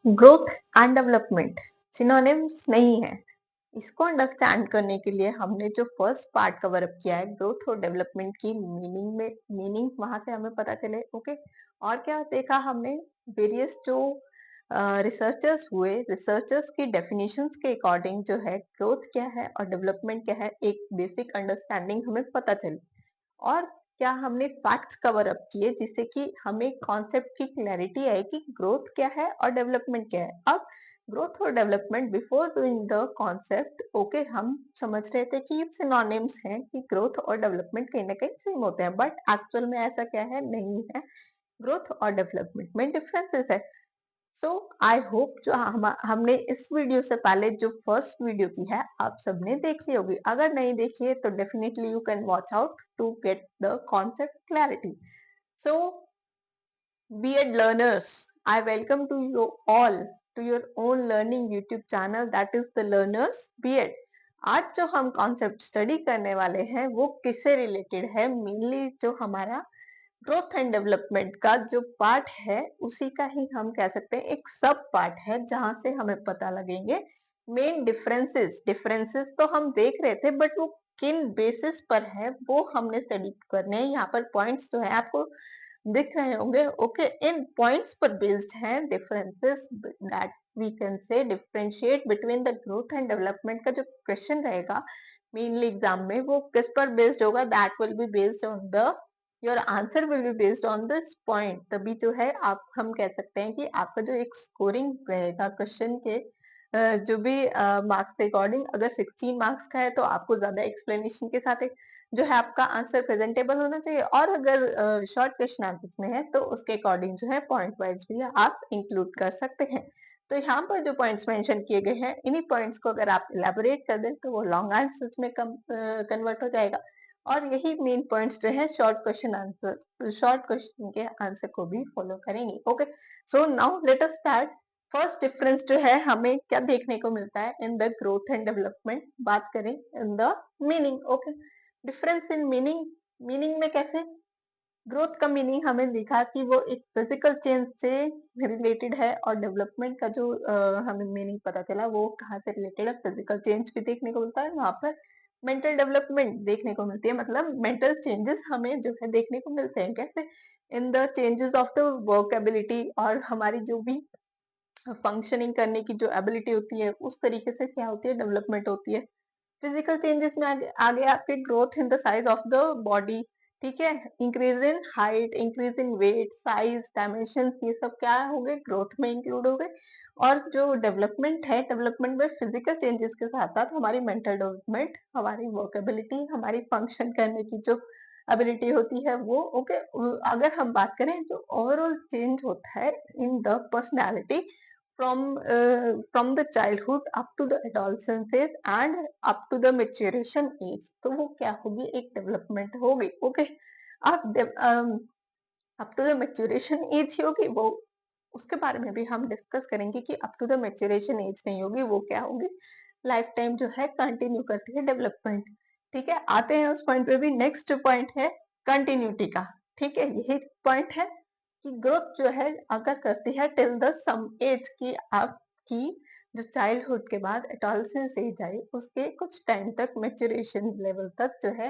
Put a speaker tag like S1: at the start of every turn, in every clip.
S1: Growth and development synonyms नहीं है। इसको अंडरस्टैंड करने के लिए हमने जो फर्स्ट पार्ट कवर अप किया है ग्रोथ और डेवलपमेंट की मीनिंग वहां से हमें पता चले। ओके, और क्या देखा हमने, वेरियस जो रिसर्चर्स हुए, रिसर्चर्स की डेफिनेशंस के अकॉर्डिंग जो है ग्रोथ क्या है और डेवलपमेंट क्या है, एक बेसिक अंडरस्टैंडिंग हमें पता चली। और क्या हमने फैक्ट्स कवर अप किए जिससे कि हमें कॉन्सेप्ट की क्लैरिटी आए कि ग्रोथ क्या है और डेवलपमेंट क्या है। अब ग्रोथ और development before doing the concept, okay, हम समझ रहे थे कि सिनोनिम्स हैं कि ग्रोथ और डेवलपमेंट कहीं ना कहीं सेम होते हैं, बट एक्चुअल में ऐसा क्या है, नहीं है। ग्रोथ और डेवलपमेंट में डिफरेंसेस है। सो आई होप जो हमने इस वीडियो से पहले जो फर्स्ट वीडियो की है आप सबने देख ली होगी। अगर नहीं देखी है तो definitely you can watch out to get the concept clarity. So beard learners, I welcome to you all to your own learning YouTube channel, that is the learners beard। आज जो हम कॉन्सेप्ट स्टडी करने वाले हैं वो किससे related है, mainly जो हमारा ग्रोथ एंड डेवलपमेंट का जो पार्ट है उसी का ही हम कह सकते हैं एक सब पार्ट है, जहां से हमें पता लगेंगे मेन डिफरेंसेस। डिफरेंसेस तो हम देख रहे थे बट वो किन बेसिस पर है वो हमने स्टडी करने हैं। यहाँ पर पॉइंट्स जो है आपको दिख रहे होंगे। ओके, इन पॉइंट्स पर बेस्ड हैं differences, that we can say differentiate between the growth and development का जो क्वेश्चन रहेगा मेनली एग्जाम में वो किस पर बेस्ड होगा, that will be based on the, your answer will be based on this point. तभी जो है आप, हम कह सकते हैं कि आपका जो एक स्कोरिंग रहेगा क्वेश्चन के जो भी मार्क्स के अकॉर्डिंग, अगर 16 मार्क्स का है तो आपको ज्यादा एक्सप्लेनेशन के साथ एक जो है आपका आंसर प्रेजेंटेबल होना चाहिए, और अगर शॉर्ट क्वेश्चन आंसर्स में है तो उसके अकॉर्डिंग जो है पॉइंट वाइज भी आप इंक्लूड कर सकते हैं। तो यहाँ पर जो पॉइंट्स मेंशन किए गए हैं, इन्हीं पॉइंट्स को अगर आप इलेबोरेट कर दें तो वो लॉन्ग आंसर्स में कन्वर्ट हो जाएगा। और यही मेन पॉइंट्स जो है short question answer, short question के आंसर को भी फॉलो करेंगे। Okay, so now let us start. First difference जो है हमें क्या देखने को मिलता है इन द ग्रोथ एंड डेवलपमेंट, बात करें in the meaning. Okay, difference in meaning, meaning में कैसे, ग्रोथ का मीनिंग हमें दिखा कि वो एक फिजिकल चेंज से रिलेटेड है, और डेवलपमेंट का जो हमें मीनिंग पता चला वो कहाँ से रिलेटेड है, फिजिकल चेंज भी देखने को मिलता है वहां पर, मेंटल डेवलपमेंट देखने को मिलती है, मतलब मेंटल चेंजेस हमें जो है देखने को मिलते हैं। कैसे, in the changes of the work ability, और हमारी जो भी फंक्शनिंग करने की जो एबिलिटी होती है उस तरीके से क्या होती है, डेवलपमेंट होती है। फिजिकल चेंजेस में आगे आपके growth in the size of the body, ठीक है, increase in height, increase in weight, size, dimension, ये सब क्या हो गए, ग्रोथ में इंक्लूड हो गए। और जो डेवलपमेंट है, डेवलपमेंट में फिजिकल चेंजेस के साथ साथ हमारी मेंटल डेवलपमेंट, हमारी वर्कएबिलिटी, हमारी फंक्शन करने की जो एबिलिटी होती है वो। ओके, अगर हम बात करें जो ओवरऑल चेंज होता है in the personality from the childhood up to the adolescence and up to the maturation age, तो वो क्या होगी, एक डेवलपमेंट होगी। ओके, अब up to the maturation age ही होगी वो, उसके बारे में भी हम डिस्कस करेंगे कि up to the maturation age नहीं होगी, वो क्या होगी, लाइफ टाइम जो है कंटिन्यू करती है डेवलपमेंट। ठीक है, आते हैं उस पॉइंट पे भी। नेक्स्ट पॉइंट है कंटिन्यूटी का। ठीक है, यही पॉइंट है कि ग्रोथ जो है अगर करती है टिल द सम एज की, आपकी जो चाइल्डहुड के बाद एडोलसेंस एज आई उसके कुछ टाइम तक, मैच्योरेशन लेवल तक जो है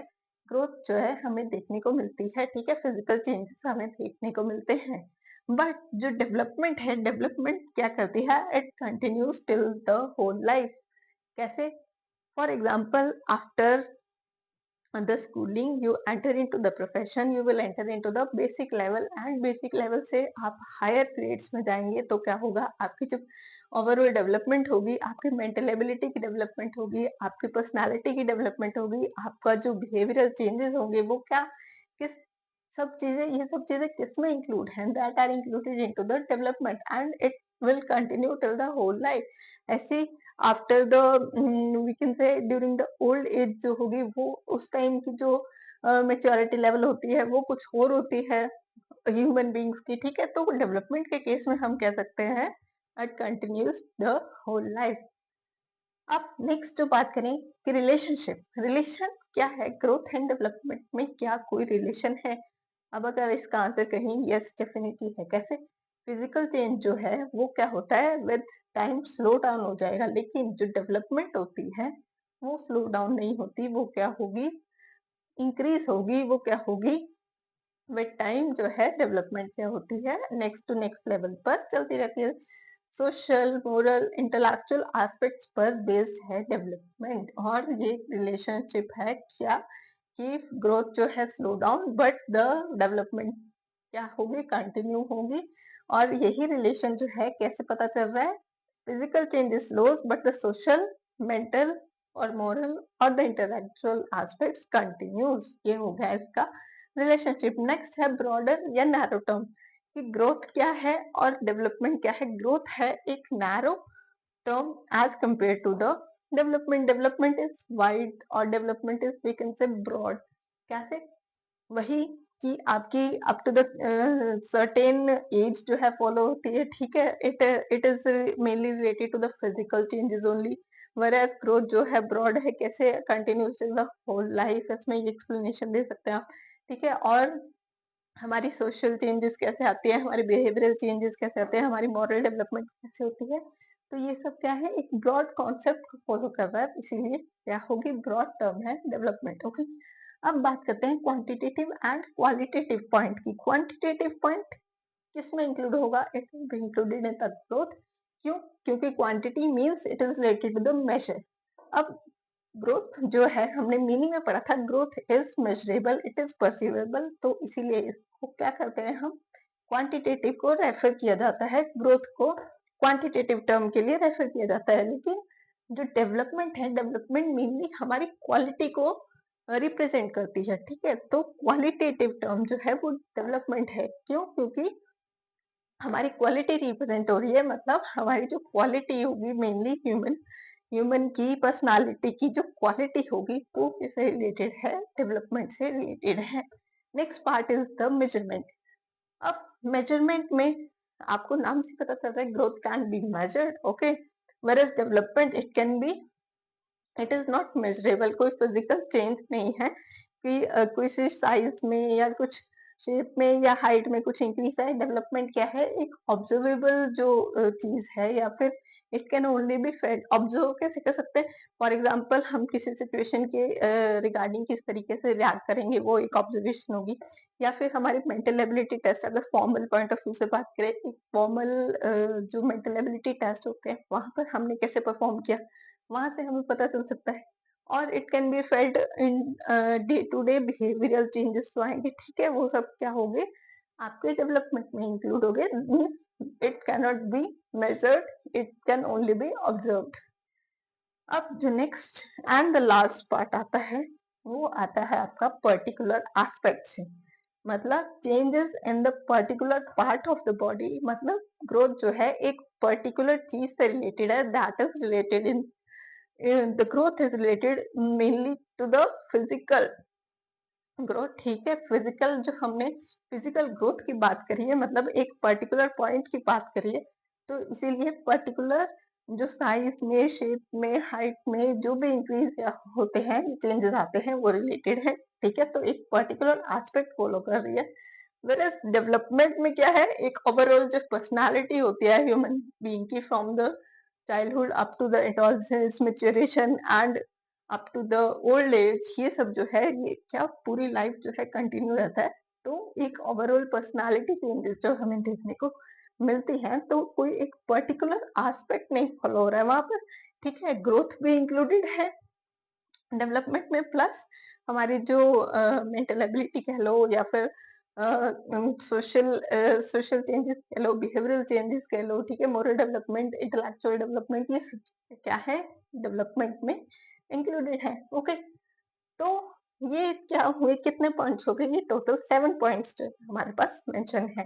S1: ग्रोथ जो है हमें देखने को मिलती है। ठीक है, फिजिकल चेंजेस हमें देखने को मिलते हैं, बट जो डेवलपमेंट है, डेवलपमेंट क्या करती है, it continues till the whole life. कैसे, for example after the schooling you enter into the profession, you will enter into the basic level, and basic level से आप higher grades में जाएंगे तो क्या होगा, आपकी जो ओवरऑल डेवलपमेंट होगी, आपकी मेंटल एबिलिटी की डेवलपमेंट होगी, आपकी पर्सनालिटी की डेवलपमेंट होगी, आपका जो बिहेवियरल चेंजेस होंगे वो क्या, किस, सब चीजें, ये सब चीजें किस में इंक्लूड हैं, that are included into the development and it will continue till the whole life. ऐसी after the, we can say during the old age जो होगी वो, उस टाइम की जो मेच्योरिटी लेवल होती है वो कुछ और होती है ह्यूमन बींग्स की। ठीक है, तो डेवलपमेंट के केस में हम कह सकते हैं it continues the whole life. अब नेक्स्ट जो बात करें कि रिलेशनशिप, रिलेशन क्या है ग्रोथ एंड डेवलपमेंट में, क्या कोई रिलेशन है। अब अगर इसका आंसर कहीं यस डेफिनेटली है। कैसे, फिजिकल चेंज जो है वो क्या होता है, विद टाइम स्लो डाउन हो जाएगा, लेकिन जो डेवलपमेंट होती है वो स्लो डाउन नहीं होती, वो क्या होगी, इंक्रीज होगी, वो क्या होगी, विद टाइम जो है डेवलपमेंट क्या होती है, नेक्स्ट टू नेक्स्ट लेवल पर चलती रहती है। सोशल, मोरल, इंटेलेक्चुअल एस्पेक्ट्स पर बेस्ड है डेवलपमेंट, और ये रिलेशनशिप है क्या, कि ग्रोथ जो है slow down but the development क्या होगी, कंटिन्यू होगी। और यही रिलेशन जो है कैसे पता चल रहा है, physical change slows but the social, mental और मोरल और द इंटेलेक्चुअल एस्पेक्ट्स कंटिन्यूज। ये हो गया इसका रिलेशनशिप। नेक्स्ट है ब्रॉडर या नैरो टर्म, कि ग्रोथ क्या है और डेवलपमेंट क्या है। ग्रोथ है एक narrow term as compare to the development. Development is wide और development is we can say broad. कैसे, वही कि आपकी up to the certain age जो है फॉलो होती है, ठीक है, it is mainly related to the physical changes only, whereas growth जो है ब्रॉड है, कैसे continues in the whole life, इसमें ये एक्सप्लेनेशन दे सकते हैं आप, ठीक है। और हमारी सोशल चेंजेस कैसे आती है, हमारे बिहेवियरल चेंजेस कैसे आते हैं, हमारी मॉरल डेवलपमेंट कैसे होती है, तो ये सब क्या है, एक ब्रॉड कॉन्सेप्ट को फॉलो कर रहा है, इसीलिए क्या होगी, ब्रॉड टर्म है डेवलपमेंट। ओके, अब बात करते हैं क्वांटिटेटिव एंड क्वालिटेटिव पॉइंट की। क्वांटिटेटिव पॉइंट किसमें इंक्लूड होगा, it will be included in the growth. क्यों, क्योंकि quantity means it is related to the measure. अब ग्रोथ जो है हमने मीनिंग में पढ़ा था, growth is measurable, it is perceivable, तो इसीलिए इसको क्या करते हैं हम, क्वांटिटेटिव को रेफर किया जाता है, ग्रोथ को क्वांटिटेटिव टर्म के लिए रेफर किया जाता है। लेकिन जो डेवलपमेंट है, डेवलपमेंट मेनली हमारी क्वालिटी को रिप्रेजेंट करती है, ठीक है। तो क्वालिटेटिव टर्म जो है वो डेवलपमेंट है। क्यों, क्योंकि हमारी क्वालिटी रिप्रेजेंट हो रही है, मतलब हमारी जो क्वालिटी होगी, मेनली ह्यूमन ह्यूमन की पर्सनालिटी की जो क्वालिटी होगी वो किससे रिलेटेड है, डेवलपमेंट से रिलेटेड है। Next part is the measurement. अब मेजरमेंट में आपको नाम से पता चल रहा है, growth can be measured, okay, whereas development it can B, it is not measurable. कोई फिजिकल चेंज नहीं है कि कोई सी साइज में या कुछ शेप में या हाइट में कुछ इंक्रीज है। डेवलपमेंट क्या है, एक ऑब्जर्वेबल जो चीज है, या फिर it can only be felt. Observe कैसे कर सकते हैं, फॉर एग्जाम्पल हम किसी सिचुएशन के रिगार्डिंग किस तरीके से रिएक्ट करेंगे, वो एक ऑब्जर्वेशन होगी। या फिर हमारी मेंटल एबिलिटी टेस्ट, अगर फॉर्मल पॉइंट ऑफ व्यू से बात करें, एक फॉर्मल जो मेंटल एबिलिटी टेस्ट होते हैं वहां पर हमने कैसे परफॉर्म किया, वहां से हमें पता चल सकता है। और it can be felt in day to day behavioural changes जो आएंगे, ठीक है, वो सब क्या होंगे, आपके डेवलपमेंट में इंक्लूड हो गए। Means it can not be measured, it can only B observed. अब जो next and the last part आता है, वो आता है आपका पर्टिकुलर एस्पेक्ट से, मतलब changes in the particular part of the body. मतलब ग्रोथ जो है एक पर्टिकुलर चीज से रिलेटेड है, that is related in the growth is related mainly to the physical growth, ठीक है। फिजिकल जो हमने फिजिकल ग्रोथ की बात करी है, मतलब एक पर्टिकुलर पॉइंट की बात करी है, तो इसीलिए पर्टिकुलर जो साइज में, शेप में, हाइट में जो भी इंक्रीज होते हैं, चेंजेस आते हैं, वो रिलेटेड है, ठीक है। तो एक पर्टिकुलर एस्पेक्ट फॉलो कर रही है। वेरएस डेवलपमेंट में क्या है, एक ओवरऑल जो पर्सनालिटी होती है ह्यूमन बीइंग की, from the childhood up to the adolescence, maturation and up to the old age, ये सब जो है, ये क्या पूरी लाइफ जो है कंटिन्यू रहता है। तो एक ओवरऑल पर्सनालिटी चेंजेस जो हमें देखने को मिलती हैं, तो कोई एक पर्टिकुलर एस्पेक्ट नहीं फॉलो हो रहा है वहां पर, ठीक है। ग्रोथ भी इंक्लूडेड है डेवलपमेंट में, प्लस हमारी जो मेंटल एबिलिटी कह लो, या फिर सोशल सोशल चेंजेस कह लो, बिहेवियरल चेंजेस कह लो, ठीक है, मोरल डेवलपमेंट, इंटेलेक्चुअल डेवलपमेंट, ये सब क्या है, डेवलपमेंट में इंक्लूडेड है। ओके, तो ये क्या हुए, कितने पॉइंट्स हो गए, ये टोटल 7 पॉइंट्स हमारे पास मेंशन है।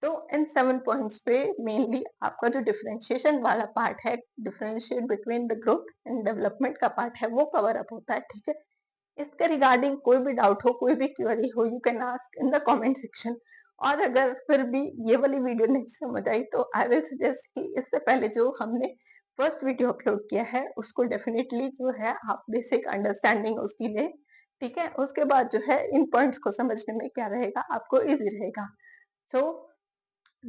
S1: तो इन 7 पॉइंट्स पे मेनली आपका जो डिफरेंशिएशन वाला पार्ट है, differentiate between the growth and development का पार्ट है, वो कवर अप होता है, ठीक है। इसके रिगार्डिंग कोई भी डाउट हो, कोई भी क्वेरी हो, you can ask in the comment section. और अगर फिर भी ये वाली वीडियो नहीं समझ आई, तो आई विल सजेस्ट कि इससे पहले जो हमने फर्स्ट वीडियो अपलोड किया है, उसको डेफिनेटली जो है आप बेसिक अंडरस्टैंडिंग उसकी ले, ठीक है। उसके बाद जो है इन पॉइंट्स को समझने में क्या रहेगा, आपको इजी रहेगा। सो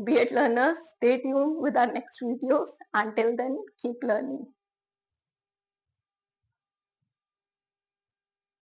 S1: Be it learners, stay tuned with our next videos. Until then, keep learning.